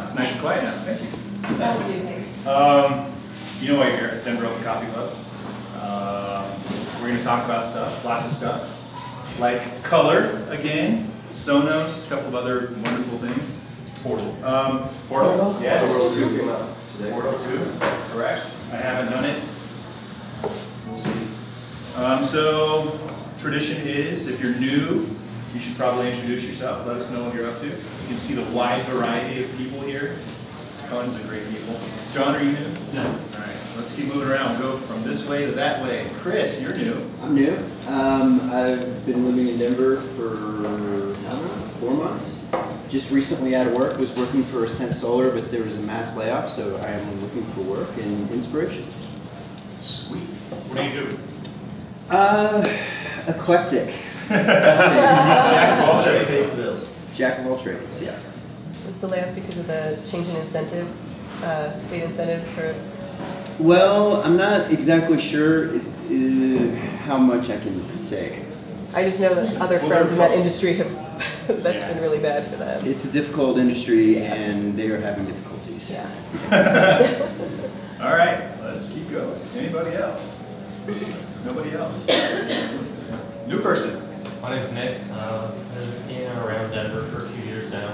It's nice and quiet now. Thank you. You know why you're here at Denver Open Coffee Club. We're going to talk about stuff, lots of stuff, like color again, Sonos, a couple of other wonderful things. Portal. Portal, yes. Portal 2 came out today. Portal 2, correct. I haven't done it. We'll see. So, tradition is, if you're new, you should probably introduce yourself. Let us know what you're up to. So you can see the wide variety of people here. Tons of great people. John, are you new? No. All right, let's keep moving around. We'll go from this way to that way. Chris, you're new. I'm new. I've been living in Denver for, I don't know, 4 months. Just recently out of work, was working for Ascent Solar, but there was a mass layoff, so I am looking for work and inspiration. Sweet. What do you do? Eclectic. Jack of all trades. Jack of all trades, yeah. Was the layoff because of the change in incentive, state incentive for? Well, I'm not exactly sure how much I can say. I just know that other friends in that industry have, that's been really bad for them. It's a difficult industry and they are having difficulties. Yeah. All right, let's keep going. Anybody else? Nobody else? New person. My name's Nick. I've been in and around Denver for a few years now,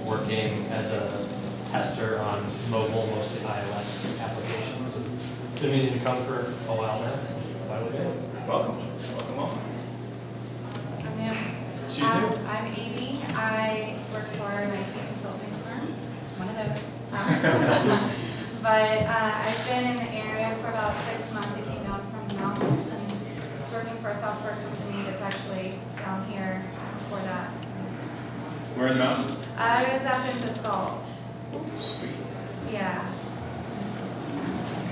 working as a tester on mobile, mostly iOS applications. Been meaning to come for a while now. Finally did. Welcome. Welcome on. I'm new. She's new. I'm Amy. I work for an IT consulting firm, one of those. But I've been in the area for about 6 months. I came down from the mountains and was working for a software company that's actually down here before that. So. We're in the mountains. I was up in Basalt. Sweet. Yeah.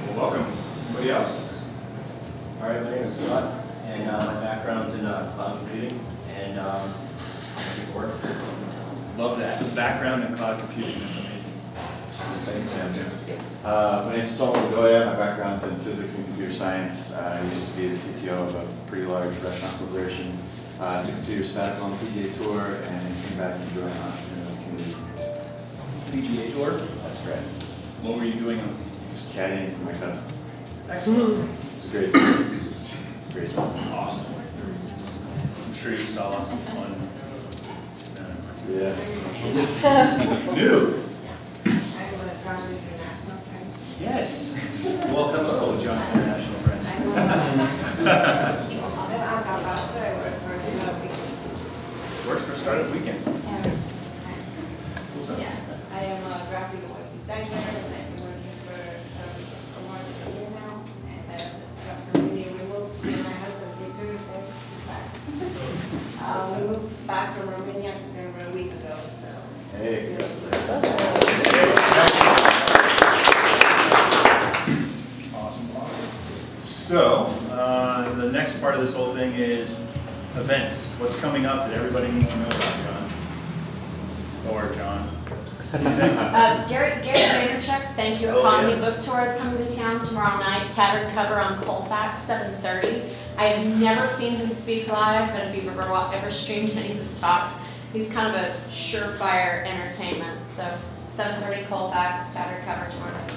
Well, welcome. Anybody else? All right, my name is Scott, and my background's in cloud computing and work. Love that. Background in cloud computing. That's amazing. Thanks, Sam. My name is Tom Goya. My background's in physics and computer science. I used to be the CTO of a pretty large restaurant corporation. Took a 2-year sabbatical on the PGA Tour and then came back and joined an entrepreneurial community. PGA Tour? That's right. What were you doing on? Just caddying for my cousin. Excellent. It was a great experience. Great time. Awesome. I'm sure you saw lots of fun. Yeah. New. I want to John's International friend. Yes. Well, hello, John's International Friends. I'm about to work for Startup Weekend. Works for Startup Weekend. Cool stuff. Yeah, I am a graphic and web designer, and I've been working for more than a year now. And I just got really remote. Me and my husband, Victor, is back. We moved back from Romania to Denver a week ago. So. Hey. Awesome, awesome. So, the next part of this whole thing is events. What's coming up that everybody needs to know about, John? Or John? Gary Vaynerchuk's Thank You Economy book tour is coming to town tomorrow night. Tattered cover on Colfax, 7:30. I have never seen him speak live, but if you've ever streamed any of his talks, he's kind of a surefire entertainment. So 7:30 Colfax, tattered cover tomorrow night.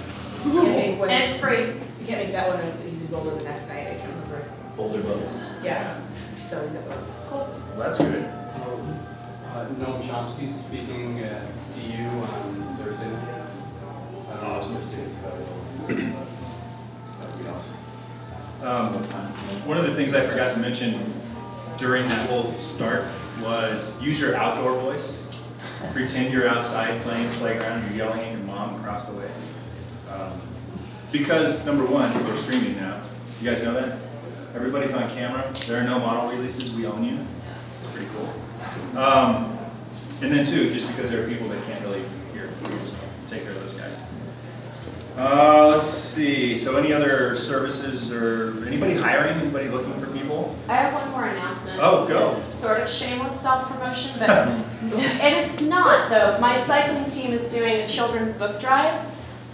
And it's free. You can't make that one an easy roll the next night. I can't remember. Folder books. Yeah. It's always at both. Cool. Well, that's good. Noam Chomsky's speaking at DU on Thursday night. I don't know if there's students available. That would be awesome. One of the things I forgot to mention during that whole start was use your outdoor voice. Pretend you're outside playing playground, you're yelling at your mom across the way. Because, number one, we're streaming now. You guys know that? Everybody's on camera. There are no model releases. We own you. Pretty cool. And then, two, just because there are people that can't really hear, we just take care of those guys. Let's see. So any other services or anybody hiring? Anybody looking for people? I have one more announcement. Oh, go. This is sort of shameless self-promotion, but and it's not though. My cycling team is doing a children's book drive,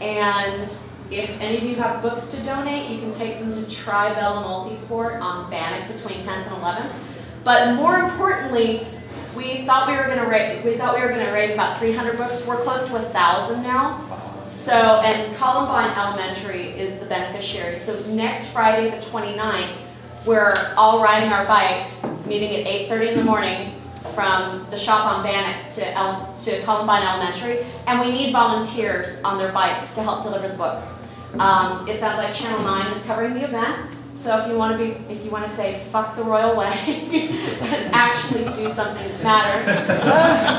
and if any of you have books to donate, you can take them to Tri-Bell Multisport on Bannock between 10th and 11th. But more importantly, We thought we were going to raise about 300 books. We're close to 1,000 now. So, and Columbine Elementary is the beneficiary. So next Friday, the 29th, we're all riding our bikes, meeting at 8:30 in the morning from the shop on Bannock to Columbine Elementary, and we need volunteers on their bikes to help deliver the books. It sounds like Channel 9 is covering the event. So if you want to say fuck the royal wedding and actually do something that matters.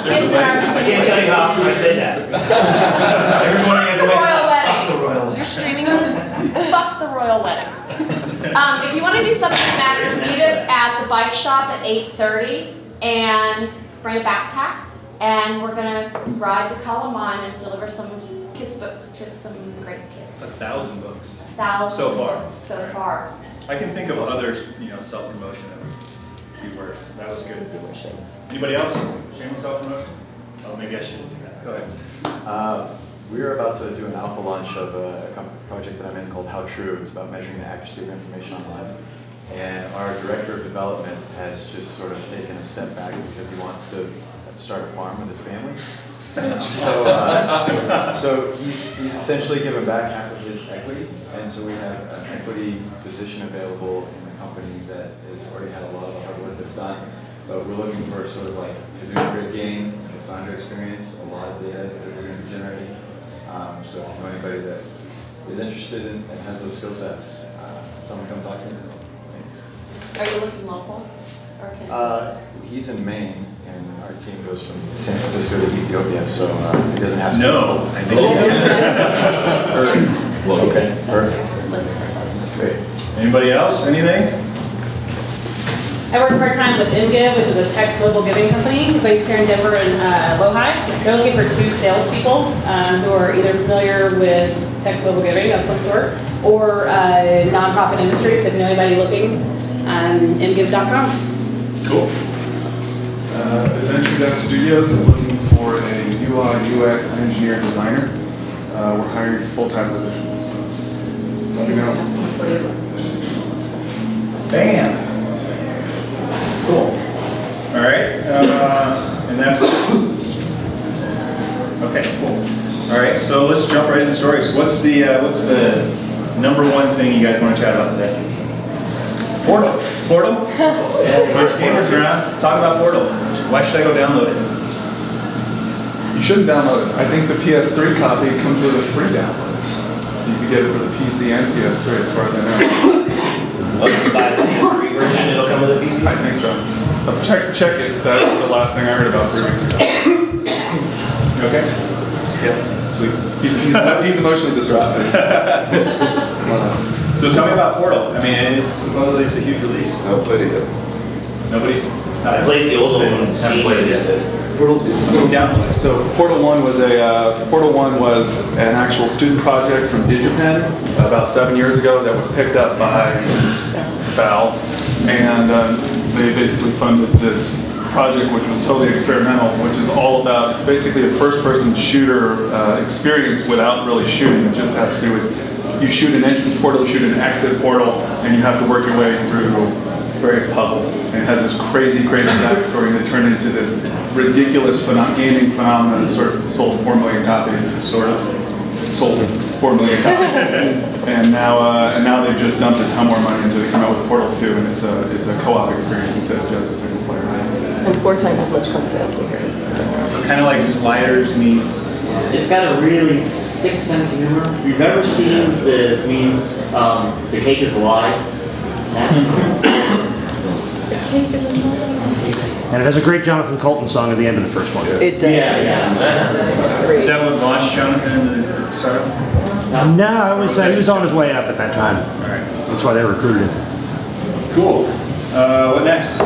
Kids in our I can't tell you how often I say that. Every morning I go royal fuck wedding. the royal wedding. You're streaming this? Fuck the royal wedding. If you want to do something that matters, meet us at the bike shop at 8:30 and bring a backpack, and we're gonna ride the Columbine and deliver some kids' books to some great kids. 1,000 books. 1,000 So far. books so far. I can think of other, self-promotion that would be worse. That was good. Anybody else? Shameless self-promotion? Oh, maybe I shouldn't do that. Go ahead. We're about to do an alpha launch of a project that I'm in called How True. It's about measuring the accuracy of information online. And our director of development has just sort of taken a step back because he wants to start a farm with his family. So he's essentially given back half of his equity, and so we have an equity position available in the company that has already had a lot of the hard work that's done. But we're looking for sort of like to do a great game, the Sandra experience, a lot of data that we're going to be generating. So if you know anybody that is interested in and has those skill sets, someone come talk to me. Thanks. Are you looking local? Or can He's in Maine, and our team goes from San Francisco to Ethiopia, so it doesn't have to. No, I think Okay, perfect. Great. Anybody else? Anything? I work part-time with InGive, which is a text mobile giving company based here in Denver and Lodi. They're looking for 2 salespeople who are either familiar with text mobile giving of some sort or nonprofit industry. So if you know anybody looking, InGive.com. Cool. Adventure Dev Studios is looking for a UI UX engineer designer. We're hiring full-time positions. Let me know. Bam. Cool. All right. And that's okay. Cool. All right. So let's jump right into stories. What's the number one thing you guys want to chat about today? Portal. Portal? Yeah, a bunch of gamers around. Talk about Portal. Why should I go download it? You shouldn't download it. I think the PS3 copy comes with a free download. You can get it for the PC and PS3 as far as I know. Well, if you buy the PS3 version, it'll come with a PC? I think so. Check it. That's the last thing I heard about 3 weeks ago. Okay. Yep. Sweet. He's emotionally distraught. So tell me about Portal. I mean, supposedly it's a huge release. Nobody did. Nobody's. I played the old one on Steam. So Portal 1 was an actual student project from DigiPen about 7 years ago that was picked up by Valve, and they basically funded this project, which was totally experimental, which is all about, it's basically a first-person shooter experience without really shooting. It just has to do with, you shoot an entrance portal, you shoot an exit portal, and you have to work your way through various puzzles. And it has this crazy, crazy backstory that turned into this ridiculous gaming phenomenon that sort of sold 4 million copies. Sort of sold 4 million copies. and now they've just dumped a ton more money into it. They come out with Portal 2, and it's a co-op experience instead of just a single player. And 4 times as much content. So kind of like Sliders meets. It's got a really sick sense of humor. You've ever seen the meme, The Cake is a Lie? And it has a great Jonathan Colton song at the end of the first one. It does. Yeah. Is that what launched Jonathan into the startup? No, he was on his way up at that time. All right. That's why they recruited him. Cool. What next?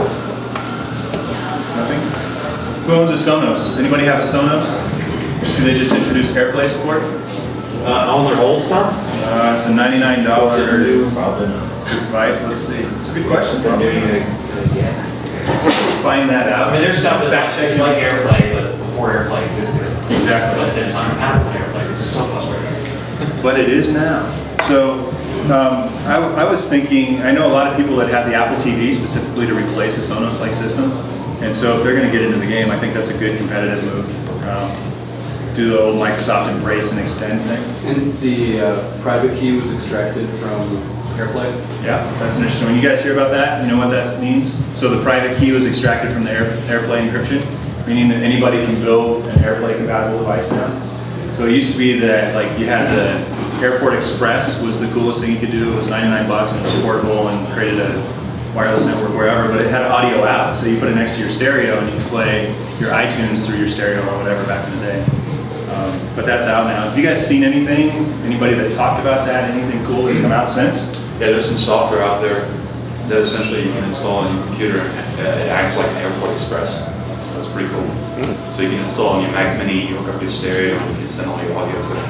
Nothing? Who owns a Sonos? Anybody have a Sonos? See, they just introduced AirPlay support. On their old stuff? It's a $99 device. Let's see. It's a good question. Find that out. I mean, there's stuff that's like AirPlay, but before AirPlay existed. Exactly. But then on Apple AirPlay, it's so frustrating. But it is now. So I was thinking, I know a lot of people that have the Apple TV specifically to replace a Sonos-like system. And so if they're going to get into the game, I think that's a good competitive move. Do the old Microsoft embrace and extend thing. And the private key was extracted from AirPlay? Yeah, that's interesting. When you guys hear about that, you know what that means? So the private key was extracted from the AirPlay encryption, meaning that anybody can build an AirPlay compatible device now. So it used to be that like you had the Airport Express was the coolest thing you could do. It was 99 bucks and it was portable and created a wireless network wherever, but it had audio out. So you put it next to your stereo and you could play your iTunes through your stereo or whatever back in the day. But that's out now. Have you guys seen anything, anybody that talked about that, anything cool that's come out since? Yeah, there's some software out there that essentially you can install on your computer. It acts like an Airport Express. That's pretty cool. So you can install on your Mac Mini, you hook up your stereo, and you can send all your audio to it.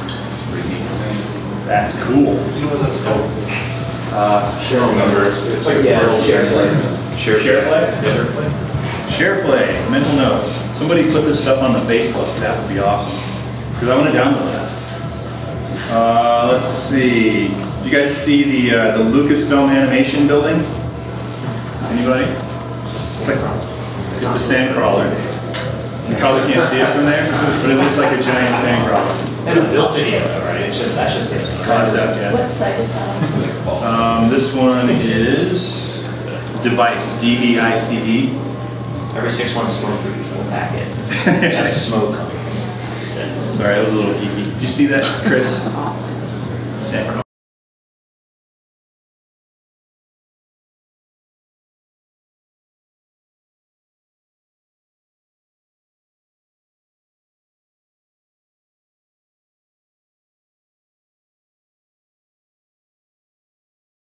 It's pretty neat. That's cool. You know what that's called? I don't remember. It's like a portal SharePlay. SharePlay? Yeah. SharePlay, mental note. Somebody put this stuff on the Facebook. That would be awesome. Because I want to download that. Let's see. You guys see the Lucasfilm animation building? Anybody? It's a sand crawler. You probably can't see it from there, but it looks like a giant sand crawler. And a built video, right? It's just, that's just its Concept, yeah. What site is that? This one is Device, DVICE. every 6 months, stormtroopers will attack it. That's smoke coming from it. Sorry, that was a little geeky. Did you see that, Chris? Awesome. Sand crawler.